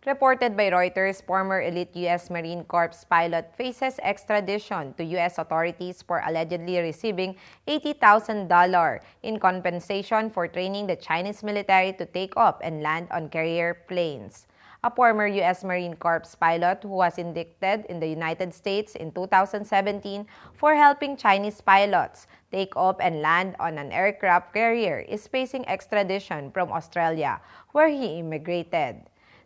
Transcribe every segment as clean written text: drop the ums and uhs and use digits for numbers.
Reported by Reuters, former elite U.S. Marine Corps pilot faces extradition to U.S. authorities for allegedly receiving $80,000 in compensation for training the Chinese military to take off and land on carrier planes. A former U.S. Marine Corps pilot who was indicted in the United States in 2017 for helping Chinese pilots take off and land on an aircraft carrier is facing extradition from Australia, where he immigrated.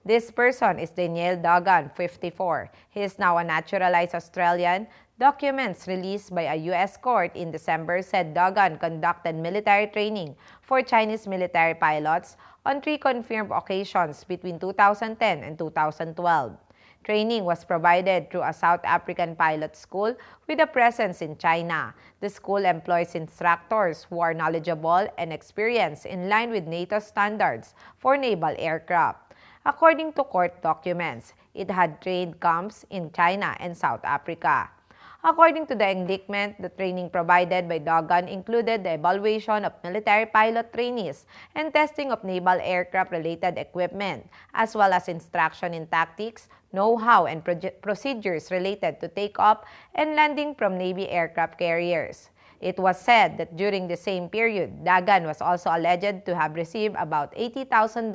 This person is Daniel Dagan, 54. He is now a naturalized Australian. Documents released by a U.S. court in December said Dagan conducted military training for Chinese military pilots on 3 confirmed occasions between 2010 and 2012. Training was provided through a South African pilot school with a presence in China. The school employs instructors who are knowledgeable and experienced in line with NATO standards for naval aircraft. According to court documents, it had trained camps in China and South Africa. According to the indictment, the training provided by Dagan included the evaluation of military pilot trainees and testing of naval aircraft-related equipment, as well as instruction in tactics, know-how, and procedures related to takeoff and landing from Navy aircraft carriers. It was said that during the same period, Dagan was also alleged to have received about $80,000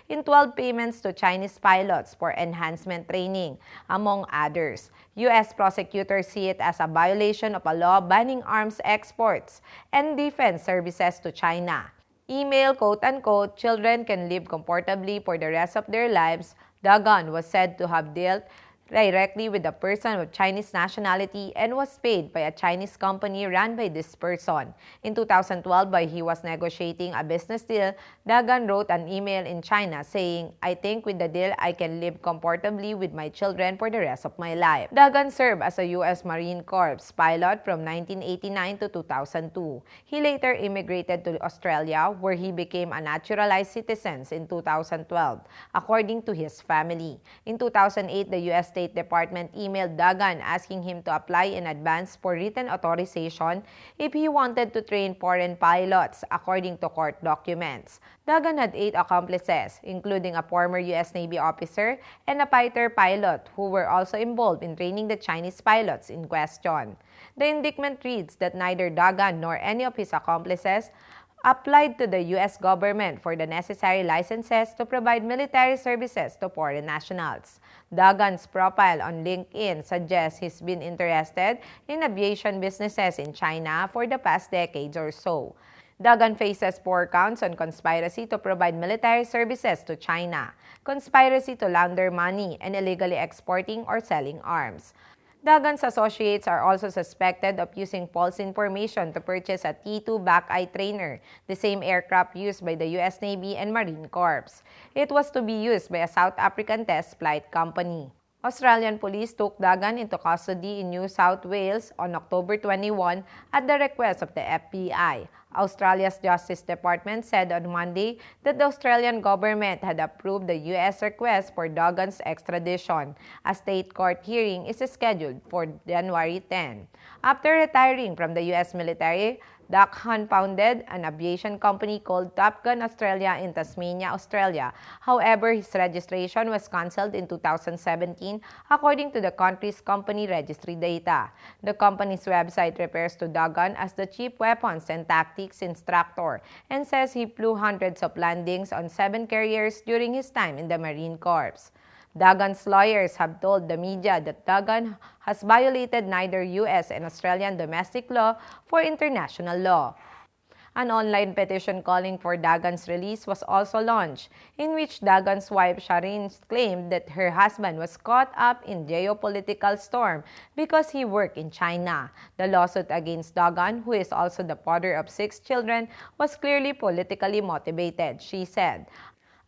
in 12 payments to Chinese pilots for enhancement training, among others. U.S. prosecutors see it as a violation of a law banning arms exports and defense services to China. Email, quote-unquote, children can live comfortably for the rest of their lives. Dagan was said to have dealt directly with a person of Chinese nationality and was paid by a Chinese company run by this person. In 2012, while he was negotiating a business deal, Dagan wrote an email in China saying, "I think with the deal, I can live comfortably with my children for the rest of my life." Dagan served as a U.S. Marine Corps pilot from 1989 to 2002. He later immigrated to Australia, where he became a naturalized citizen in 2012, according to his family. In 2008, the U.S. State Department emailed Dagan asking him to apply in advance for written authorization if he wanted to train foreign pilots, according to court documents. Dagan had 8 accomplices, including a former U.S. Navy officer and a fighter pilot who were also involved in training the Chinese pilots in question. The indictment reads that neither Dagan nor any of his accomplices applied to the U.S. government for the necessary licenses to provide military services to foreign nationals. Dagan's profile on LinkedIn suggests he's been interested in aviation businesses in China for the past decades or so. Dagan faces 4 counts on conspiracy to provide military services to China, conspiracy to launder money, and illegally exporting or selling arms. Dagan's associates are also suspected of using false information to purchase a T-2 back-eye trainer, the same aircraft used by the U.S. Navy and Marine Corps. It was to be used by a South African test flight company. Australian police took Dagan into custody in New South Wales on October 21 at the request of the FBI. Australia's Justice Department said on Monday that the Australian government had approved the U.S. request for Dagan's extradition. A state court hearing is scheduled for January 10. After retiring from the U.S. military, Dagan founded an aviation company called Top Gun Australia in Tasmania, Australia. However, his registration was cancelled in 2017 according to the country's company registry data. The company's website refers to Dagan as the Chief Weapons and Tactics Instructor and says he flew hundreds of landings on 7 carriers during his time in the Marine Corps. Dagan's lawyers have told the media that Dagan has violated neither U.S. and Australian domestic law or international law. An online petition calling for Dagan's release was also launched, in which Dagan's wife Shireen claimed that her husband was caught up in geopolitical storm because he worked in China. The lawsuit against Dagan, who is also the father of 6 children, was clearly politically motivated, she said.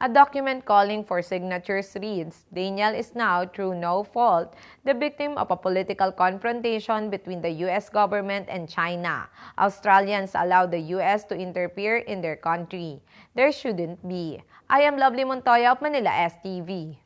A document calling for signatures reads, "Daniel is now, through no fault, the victim of a political confrontation between the U.S. government and China. Australians allow the U.S. to interfere in their country. There shouldn't be." I am Lovely Montoya of Manila STV.